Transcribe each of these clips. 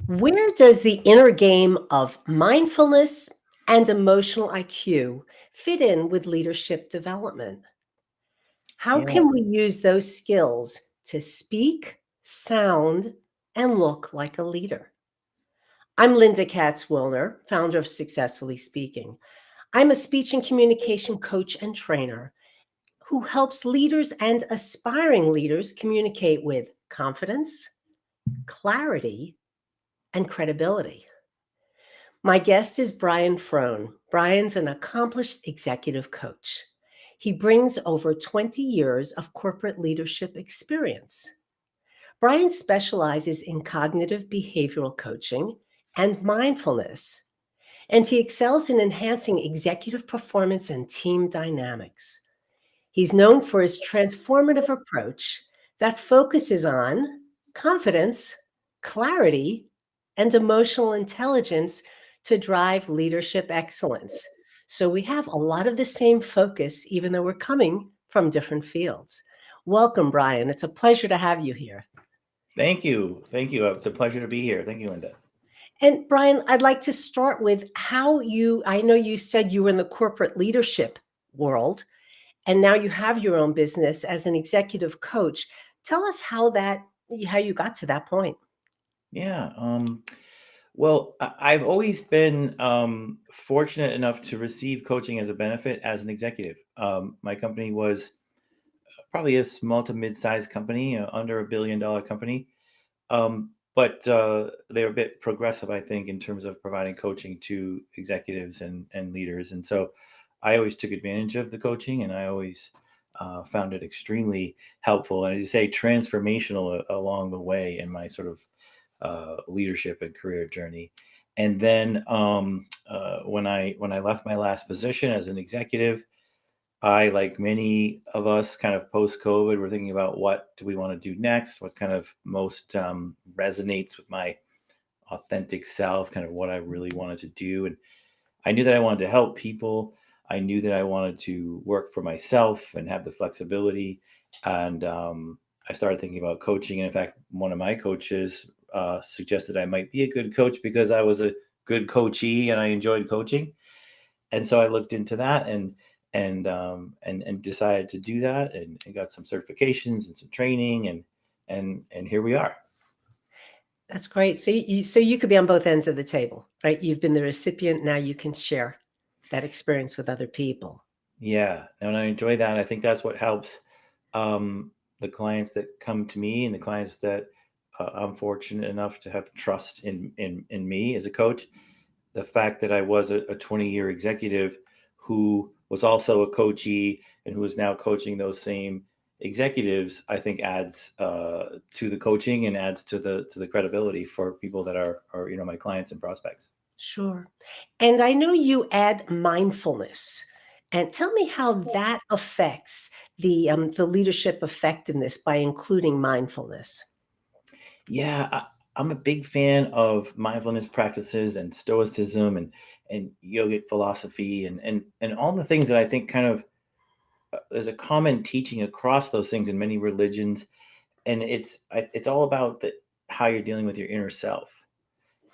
Where does the inner game of mindfulness and emotional IQ fit in with leadership development? How Yeah, can we use those skills to speak, sound, and look like a leader? I'm Linda Katz-Wilner, founder of Successfully Speaking. I'm a speech and communication coach and trainer who helps leaders and aspiring leaders communicate with confidence, clarity, and credibility. My guest is Brian Frohn. Brian's an accomplished executive coach. He brings over 20 years of corporate leadership experience. Brian specializes in cognitive behavioral coaching and mindfulness, and he excels in enhancing executive performance and team dynamics. He's known for his transformative approach that focuses on confidence, clarity, and emotional intelligence to drive leadership excellence. So we have a lot of the same focus, even though we're coming from different fields. Welcome, Brian. It's a pleasure to have you here. thank you. Thank you. It's a pleasure to be here. Thank you, Linda. And Brian, I'd like to start with I know you said you were in the corporate leadership world, and now you have your own business as an executive coach. Tell us how you got to that point. Yeah. Well, I've always been fortunate enough to receive coaching as a benefit as an executive. My company was probably a small to mid-sized company, under $1 billion company. But they were a bit progressive, I think, in terms of providing coaching to executives and leaders. And so I always took advantage of the coaching, and I always found it extremely helpful. And as you say, transformational along the way in my sort of leadership and career journey. And then when I left my last position as an executive, I, like many of us, kind of post COVID, we're thinking about what do we want to do next? What kind of most resonates with my authentic self, kind of what I really wanted to do. And I knew that I wanted to help people. I knew that I wanted to work for myself and have the flexibility. And I started thinking about coaching. And in fact, one of my coaches suggested I might be a good coach because I was a good coachee and I enjoyed coaching. And so I looked into that and decided to do that and got some certifications and some training and here we are. That's great. So you could be on both ends of the table, right? You've been the recipient, now you can share that experience with other people. Yeah, and I enjoy that. I think that's what helps the clients that come to me and the clients that I'm fortunate enough to have trust in me as a coach. The fact that I was a 20-year executive who was also a coachee and who is now coaching those same executives, I think adds to the coaching and adds to the credibility for people that are my clients and prospects. Sure. And I know you add mindfulness. And tell me how that affects the leadership effectiveness by including mindfulness. Yeah, I'm a big fan of mindfulness practices and stoicism and yogic philosophy and all the things that I think kind of there's a common teaching across those things in many religions, and it's all about how you're dealing with your inner self.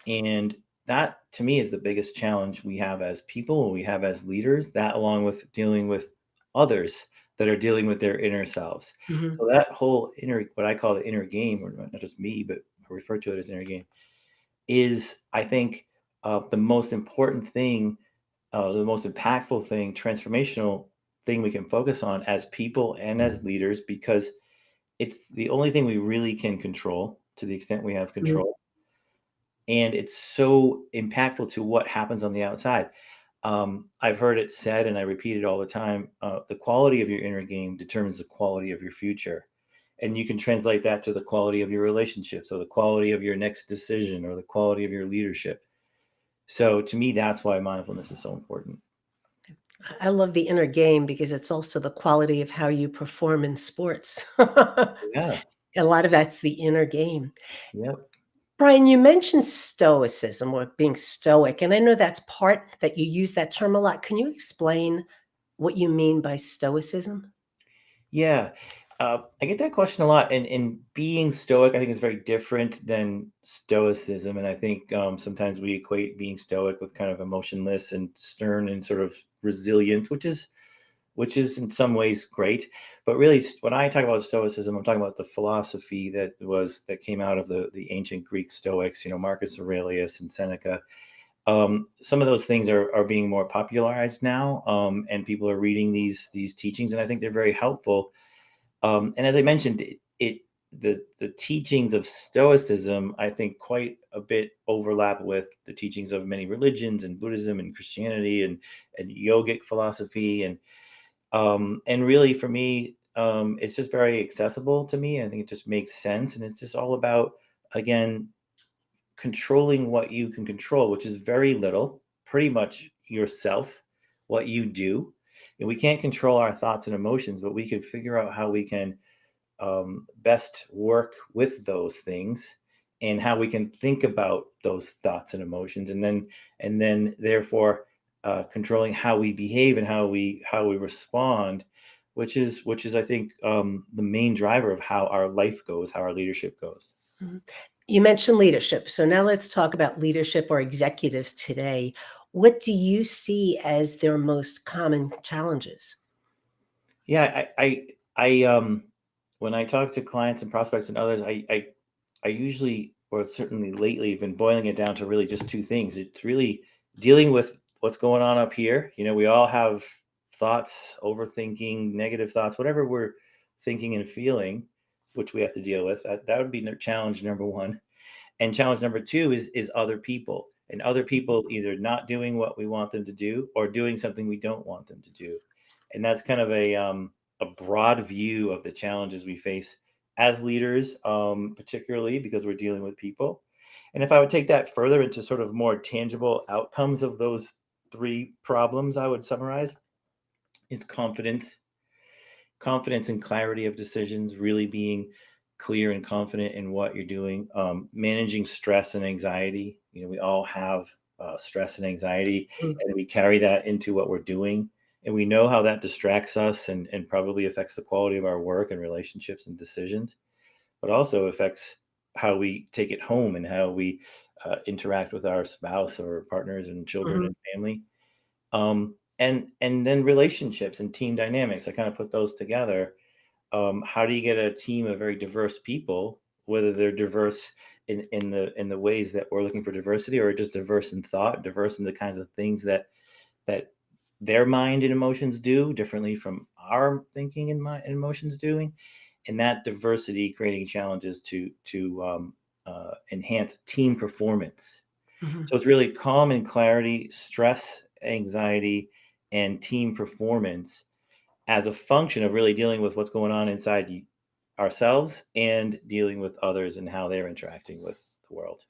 And that to me is the biggest challenge we have as people, we have as leaders, that along with dealing with others that are dealing with their inner selves. Mhm. So that whole inner, what I call the inner game, or not just me, but I refer to it as inner game, is I think the most important thing, the most impactful thing, transformational thing we can focus on as people and as leaders, because it's the only thing we really can control to the extent we have Mhm. control, and it's so impactful to what happens on the outside. I've heard it said, and I repeat it all the time: the quality of your inner game determines the quality of your future. And you can translate that to the quality of your relationships, or the quality of your next decision, or the quality of your leadership. So to me, that's why mindfulness is so important. I love the inner game because it's also the quality of how you perform in sports. Yeah. A lot of that's the inner game. Yep. Brian, you mentioned stoicism or being stoic, and I know that's part that you use that term a lot. Can you explain what you mean by stoicism? Yeah. I get that question a lot, and being stoic, I think, is very different than stoicism. And I think sometimes we equate being stoic with kind of emotionless and stern and sort of resilient, which is in some ways great. But really, when I talk about stoicism, I'm talking about the philosophy that came out of the ancient Greek Stoics. Marcus Aurelius and Seneca. Some of those things are being more popularized now, and people are reading these teachings, and I think they're very helpful. And as I mentioned, the teachings of Stoicism, I think, quite a bit overlap with the teachings of many religions and Buddhism and Christianity and yogic philosophy, and really for me, it's just very accessible to me. I think it just makes sense, and it's just all about, again, controlling what you can control, which is very little, pretty much yourself, what you do. And we can't control our thoughts and emotions, but we can figure out how we can best work with those things, and how we can think about those thoughts and emotions, and then therefore controlling how we behave and how we respond, which is I think the main driver of how our life goes, how our leadership goes. Mhm. You mentioned leadership. So now let's talk about leadership or executives today. What do you see as their most common challenges? Yeah, I when I talk to clients and prospects and others, I usually, or certainly lately, have been boiling it down to really just two things. It's really dealing with what's going on up here. We all have thoughts, overthinking, negative thoughts, whatever we're thinking and feeling, which we have to deal with. That would be challenge number one. And challenge number two is other people, and other people either not doing what we want them to do or doing something we don't want them to do. And that's kind of a broad view of the challenges we face as leaders, particularly because we're dealing with people. And if I would take that further into sort of more tangible outcomes of those three problems, I would summarize it's confidence and clarity of decisions, really being clear and confident in what you're doing, managing stress and anxiety. We all have stress and anxiety, Mm, and we carry that into what we're doing. And we know how that distracts us and probably affects the quality of our work and relationships and decisions, but also affects how we take it home and how we interact with our spouse or partners and children mhm, and family. And then relationships and team dynamics. I kind of put those together. How do you get a team of very diverse people, whether they're diverse in the ways that we're looking for diversity, or just diverse in thought, diverse in the kinds of things that their mind and emotions do differently from our thinking and my and emotions doing, and that diversity creating challenges to enhance team performance. mhm. So it's really calm and clarity, stress, anxiety, and team performance as a function of really dealing with what's going on inside ourselves and dealing with others and how they're interacting with the world.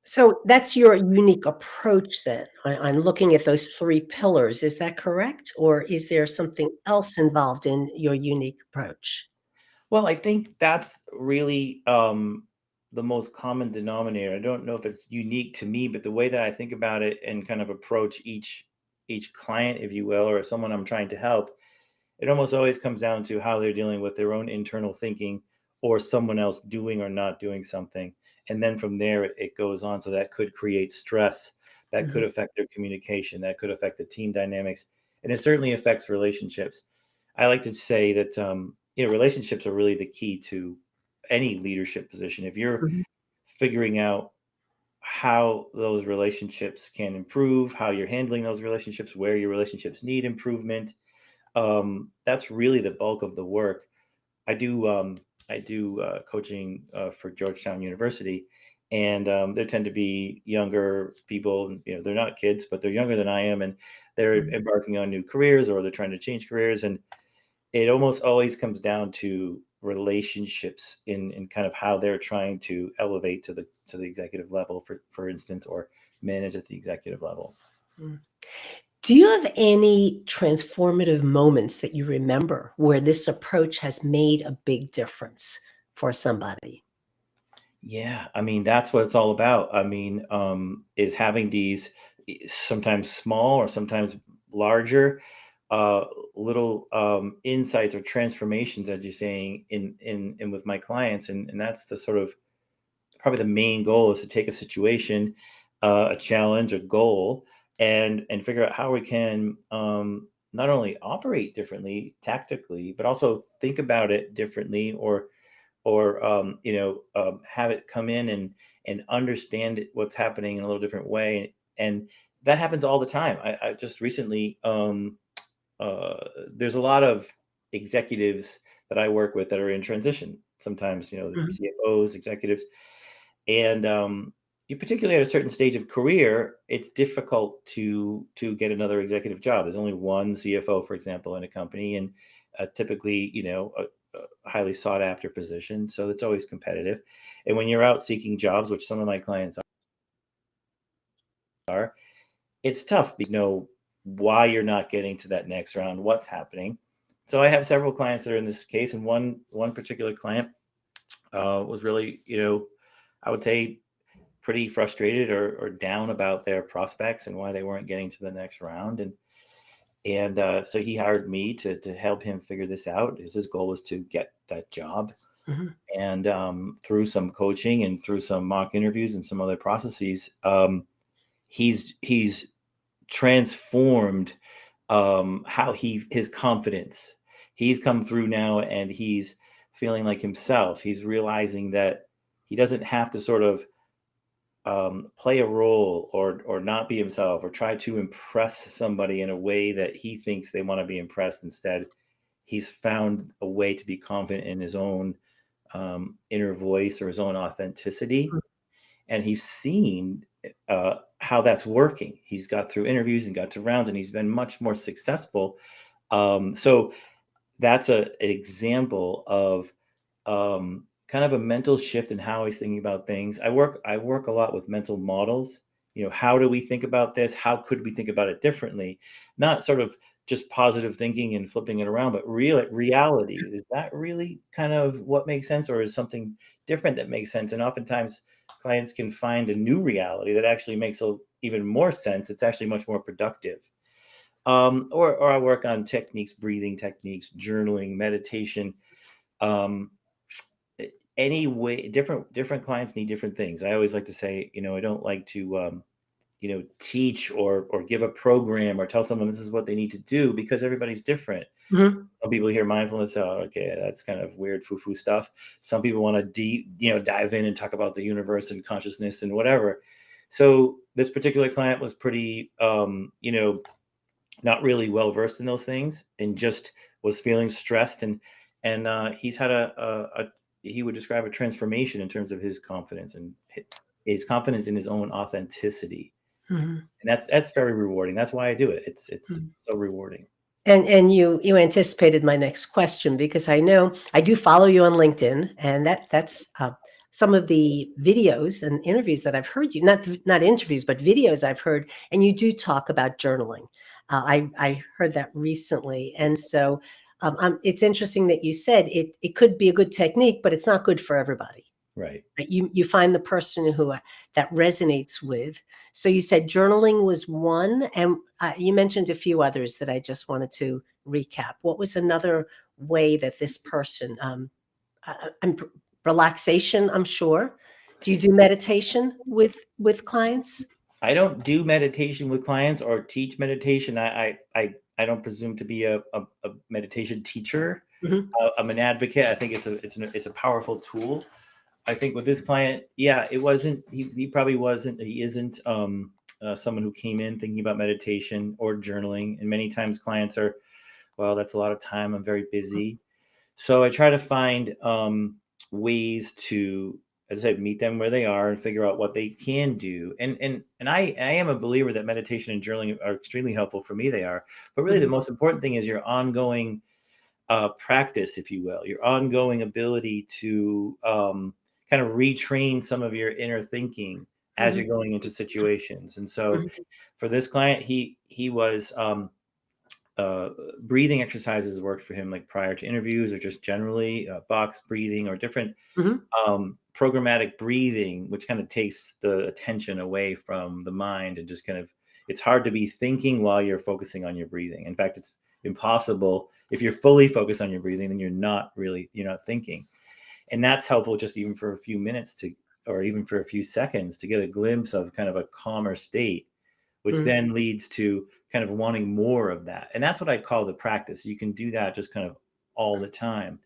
So that's your unique approach then on looking at those 3 pillars, is that correct? Or is there something else involved in your unique approach? Well, I think that's really the most common denominator. I don't know if it's unique to me, but the way that I think about it and kind of approach each client, if you will, or someone I'm trying to help, it almost always comes down to how they're dealing with their own internal thinking, or someone else doing or not doing something. And then from there, it goes on. So that could create stress, that could Mhm, affect their communication, that could affect the team dynamics, and it certainly affects relationships. I like to say that relationships are really the key to any leadership position. If you're mhm. figuring out how those relationships can improve, how you're handling those relationships, where your relationships need improvement, that's really the bulk of the work. I do coaching for Georgetown University, and there tend to be younger people. They're not kids, but they're younger than I am, and they're Mhm. embarking on new careers, or they're trying to change careers, and it almost always comes down to relationships in kind of how they're trying to elevate to the executive level, for instance, or manage at the executive level. Mm. Do you have any transformative moments that you remember where this approach has made a big difference for somebody? Yeah, I mean, that's what it's all about. I mean, is having these sometimes small or sometimes larger little insights or transformations, as you're saying, in with my clients, and that's the sort of probably the main goal is to take a situation, a challenge, a goal, and figure out how we can not only operate differently tactically, but also think about it differently, or have it come in and understand what's happening in a little different way, and that happens all the time. I just recently uh, there's a lot of executives that I work with that are in transition. Sometimes, Mhm. CFOs, executives, and you particularly at a certain stage of career, it's difficult to get another executive job. There's only one CFO, for example, in a company, and typically, a highly sought after position. So it's always competitive. And when you're out seeking jobs, which some of my clients are, it's tough because you know why you're not getting to that next round, what's happening. So I have several clients that are in this case, and one particular client was really, I would say pretty frustrated or down about their prospects and why they weren't getting to the next round. And so he hired me to help him figure this out. His goal was to get that job. Mhm. And through some coaching and through some mock interviews and some other processes, he's transformed how his confidence. He's come through now, and he's feeling like himself. He's realizing that he doesn't have to sort of play a role or not be himself or try to impress somebody in a way that he thinks they want to be impressed. Instead, he's found a way to be confident in his own inner voice or his own authenticity, and he's seen how that's working. He's got through interviews and got to rounds, and he's been much more successful. So that's an example of kind of a mental shift in how he's thinking about things. I work a lot with mental models. How do we think about this? How could we think about it differently? Not sort of just positive thinking and flipping it around, but reality. Is that really kind of what makes sense, or is something different that makes sense? And oftentimes, clients can find a new reality that actually makes even more sense. It's actually much more productive. Or I work on techniques, breathing techniques, journaling, meditation. Um, any way, different clients need different things. I always like to say, I don't like to teach or give a program or tell someone this is what they need to do, because everybody's different. Mhm. Some people hear mindfulness, oh, okay, that's kind of weird foo-foo stuff. Some people want to dive in and talk about the universe and consciousness and whatever. So this particular client was pretty not really well versed in those things, and just was feeling stressed, and he's had a he would describe a transformation in terms of his confidence and his confidence in his own authenticity. Mhm. And that's very rewarding. That's why I do it. It's Mhm. so rewarding. And you anticipated my next question, because I know I do follow you on LinkedIn, and that's some of the videos and interviews that I've heard you, not interviews, but videos I've heard, and you do talk about journaling. I heard that recently, and so it's interesting that you said it could be a good technique, but it's not good for everybody. Right. Right? You find the person who that resonates with. So you said journaling was one, and you mentioned a few others that I just wanted to recap. What was another way that this person, and relaxation? I'm sure. Do you do meditation with clients? I don't do meditation with clients or teach meditation. I don't presume to be a meditation teacher. Mhm. I'm an advocate. I think it's a powerful tool. I think with this client, yeah, it wasn't. He probably wasn't. He isn't someone who came in thinking about meditation or journaling. And many times, clients are, well, that's a lot of time. I'm very busy. So I try to find ways to, as I said, meet them where they are and figure out what they can do. And I am a believer that meditation and journaling are extremely helpful. For me, they are. But really, the Mhm. most important thing is your ongoing practice, if you will, your ongoing ability to kind of retrain some of your inner thinking as Mhm. you're going into situations. And so Mhm. for this client, he was uh, breathing exercises worked for him, like prior to interviews or just generally box breathing or different Mhm. programmatic breathing, which kind of takes the attention away from the mind and just kind of, it's hard to be thinking while you're focusing on your breathing. In fact, impossible. If you're fully focused on your breathing, then you're not thinking. And that's helpful just even for a few minutes or even for a few seconds to get a glimpse of kind of a calmer state, which Mhm. then leads to kind of wanting more of that. And that's what I call the practice. You can do that just kind of all the time.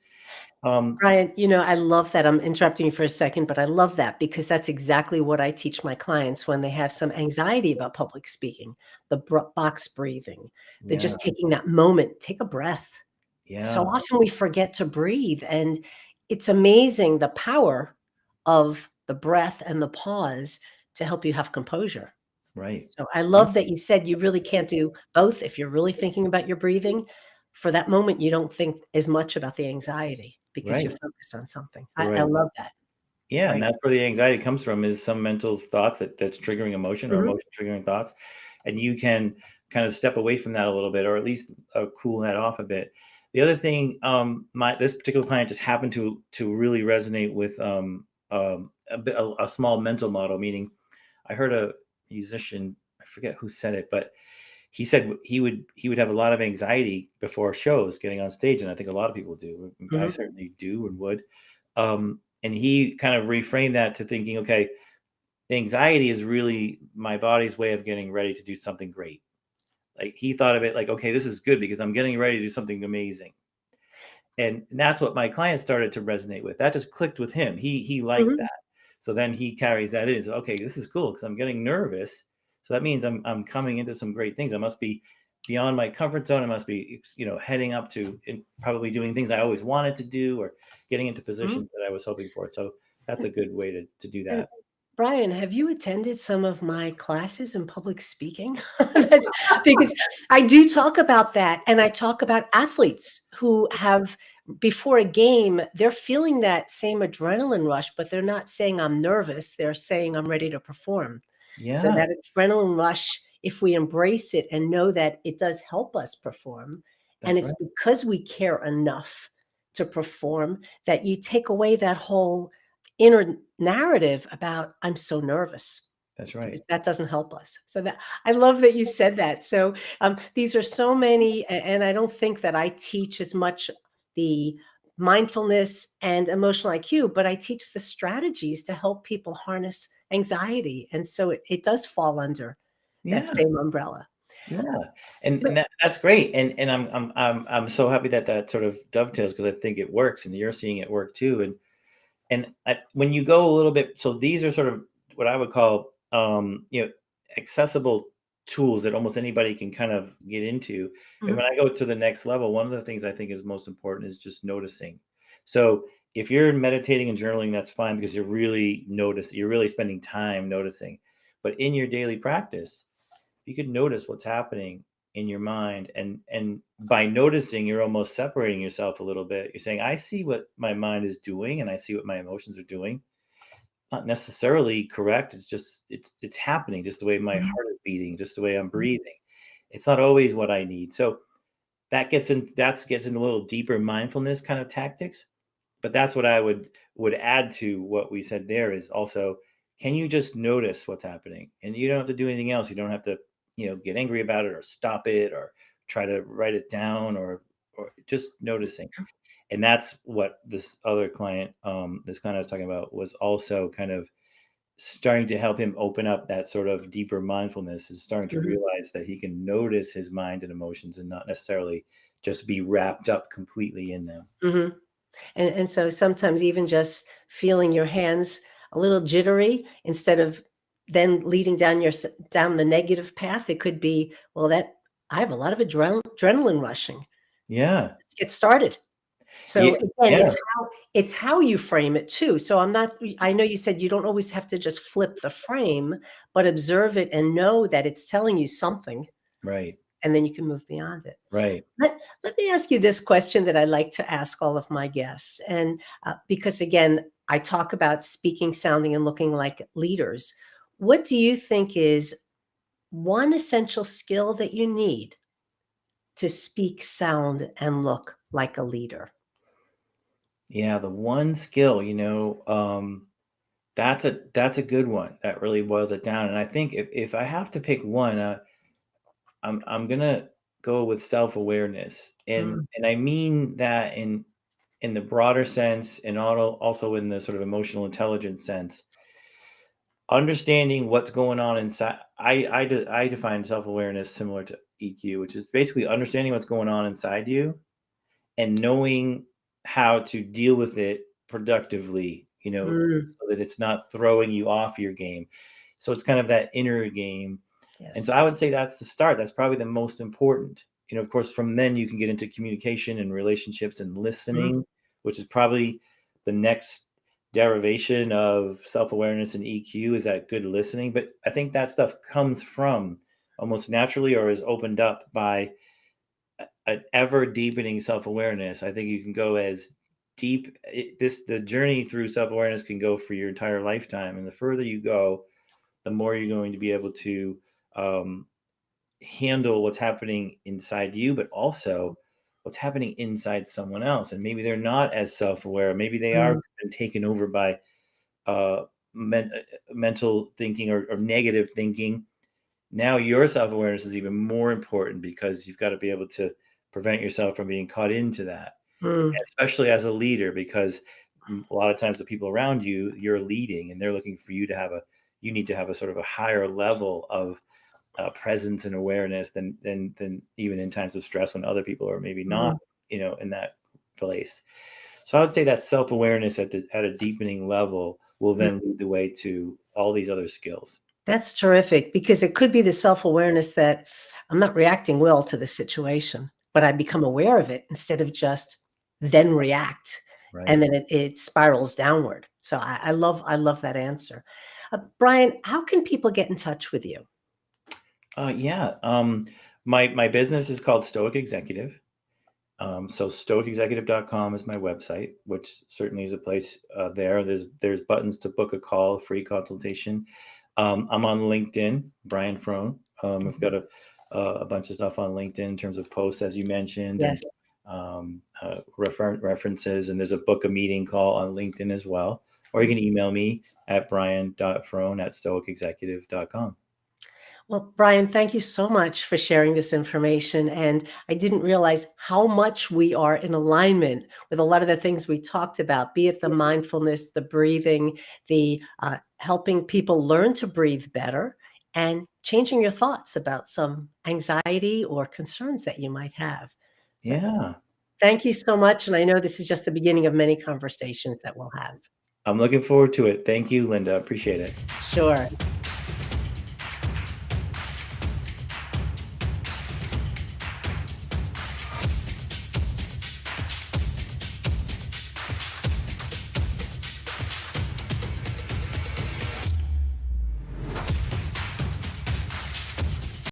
Um, Brian, I love that. I'm interrupting you for a second, but I love that because that's exactly what I teach my clients when they have some anxiety about public speaking, the box breathing, the yeah, just taking that moment, take a breath. So yeah, often we forget to breathe, and it's amazing the power of the breath and the pause to help you have composure. right. So I Yeah, love that you said you really can't do both. If you're really thinking about your breathing, for that moment, you don't think as much about the anxiety because you're right, focused on something. I right. love that. Yeah, and Right. that's where the anxiety comes from is some mental thoughts that's triggering emotion or Mhm, emotion triggering thoughts. And you can kind of step away from that a little bit, or at least cool that off a bit. The other thing, my this particular client just happened to really resonate with a small mental model. Meaning, I heard a musician, I forget who said it, but he said he would have a lot of anxiety before shows, getting on stage, and I think a lot of people do. I mhm, certainly do and would. And he kind of reframed that to thinking, okay, anxiety is really my body's way of getting ready to do something great. Like he thought of it like, okay, this is good because I'm getting ready to do something amazing. And that's what my client started to resonate with. That just clicked with him. He liked mhm, that. So then he carries that in. He's okay, this is cool because I'm getting nervous. So that means I'm coming into some great things. I must be beyond my comfort zone. I must be, heading up to and probably doing things I always wanted to do or getting into mhm. positions that I was hoping for. So that's a good way to do And that. Brian, have you attended some of my classes in public speaking? That's because I do talk about that, and I talk about athletes who have before a game, they're feeling that same adrenaline rush, but they're not saying, "I'm nervous," they're saying, "I'm ready to perform." So Yeah, that adrenaline rush, if we embrace it and know that it does help us perform, and that's it's right. because we care enough to perform, that you take away that whole inner narrative about, "I'm so nervous," That's because right. that doesn't help us. So that I love that you said that. So, these are so many and I don't think that I teach as much the mindfulness and emotional IQ, but I teach the strategies to help people harness anxiety, and so it does fall under that Yeah. same umbrella. Yeah, and But that's great, and I'm so happy that that sort of dovetails because I think it works, and you're seeing it work too. When you go a little bit, so these are sort of what I would call, accessible tools that almost anybody can kind of get into. And mhm, when I go to the next level, one of the things I think is most important is just noticing. So if you're meditating and journaling, that's fine because you're really spending time noticing. But in your daily practice, you could notice what's happening in your mind, and by noticing you're almost separating yourself a little bit. You're saying, I see what my mind is doing and I see what my emotions are doing. Not necessarily correct, it's just it's happening just the way my mhm, heart is beating, just the way I'm mhm, breathing. It's not always what I need. So that gets into a little deeper mindfulness kind of tactics. But that's what I would add to what we said there is also, can you just notice what's happening? And you don't have to do anything else. You don't have to, get angry about it or stop it or try to write it down or just noticing. And that's what this other client, this client I was talking about, was also kind of starting to help him open up that sort of deeper mindfulness, is starting to mhm, realize that he can notice his mind and emotions and not necessarily just be wrapped up completely in them. mhm. And so sometimes even just feeling your hands a little jittery instead of then leading down down the negative path, it could be, well, that I have a lot of adrenaline rushing. Yeah. Let's get started. Yeah. So again, Yeah. it's how you frame it too. So I know you said you don't always have to just flip the frame, but observe it and know that it's telling you something, Right. and then you can move beyond it. Right. Let me ask you this question that I like to ask all of my guests, and, because again, I talk about speaking, sounding, and looking like leaders. What do you think is one essential skill that you need to speak, sound, and look like a leader? Yeah, the one skill, that's a good one. That really boils it down. And I think if I have to pick one, I'm gonna. go with self-awareness. Mm, And I mean that in the broader sense, and also in the sort of emotional intelligence sense. Understanding what's going on inside. I define self-awareness similar to EQ, which is basically understanding what's going on inside you and knowing how to deal with it productively, mm, so that it's not throwing you off your game. So it's kind of that inner game. And so yes. I would say that's the start. That's probably the most important. Of course, from then you can get into communication and relationships and Mm, listening, which is probably the next derivation of self-awareness and EQ, is that good listening. But I think that stuff comes from almost naturally, or is opened up by an ever deepening self-awareness. I think you can go as deep the journey through self-awareness can go for your entire lifetime, and the further you go, the more you're going to be able to um, handle what's happening inside you, but also what's happening inside someone else. And maybe they're not as self-aware. Maybe they are mm, been taken over by uh, mental thinking, or negative thinking. Now your self-awareness is even more important, because you've got to be able to prevent yourself from being caught into that, mm, especially as a leader, because a lot of times the people around you, you're leading, and they're looking for you to have you need to have a sort of a higher level of presence and awareness than even in times of stress, when other people are maybe not, mm. in that place. So I would say that self-awareness at a deepening level will then lead the way to all these other skills. That's terrific because it could be the self-awareness that I'm not reacting well to the situation, but I become aware of it instead of just then react, and Right. then it spirals downward. So I love that answer. Brian, how can people get in touch with you? Yeah. My business is called Stoic Executive. So stoicexecutive.com is my website, which certainly is a place there. There's buttons to book a call, a free consultation. I'm on LinkedIn, Brian Frohn. I've Mhm. got a bunch of stuff on LinkedIn in terms of posts, as you mentioned, and Yes. references. And there's a book a meeting call on LinkedIn as well. Or you can email me at brian.frohn@stoicexecutive.com. Well, Brian, thank you so much for sharing this information. And I didn't realize how much we are in alignment with a lot of the things we talked about, be it the mindfulness, the breathing, the helping people learn to breathe better, and changing your thoughts about some anxiety or concerns that you might have. So Yeah. thank you so much. And I know this is just the beginning of many conversations that we'll have. I'm looking forward to it. Thank you, Linda. Appreciate it. Sure.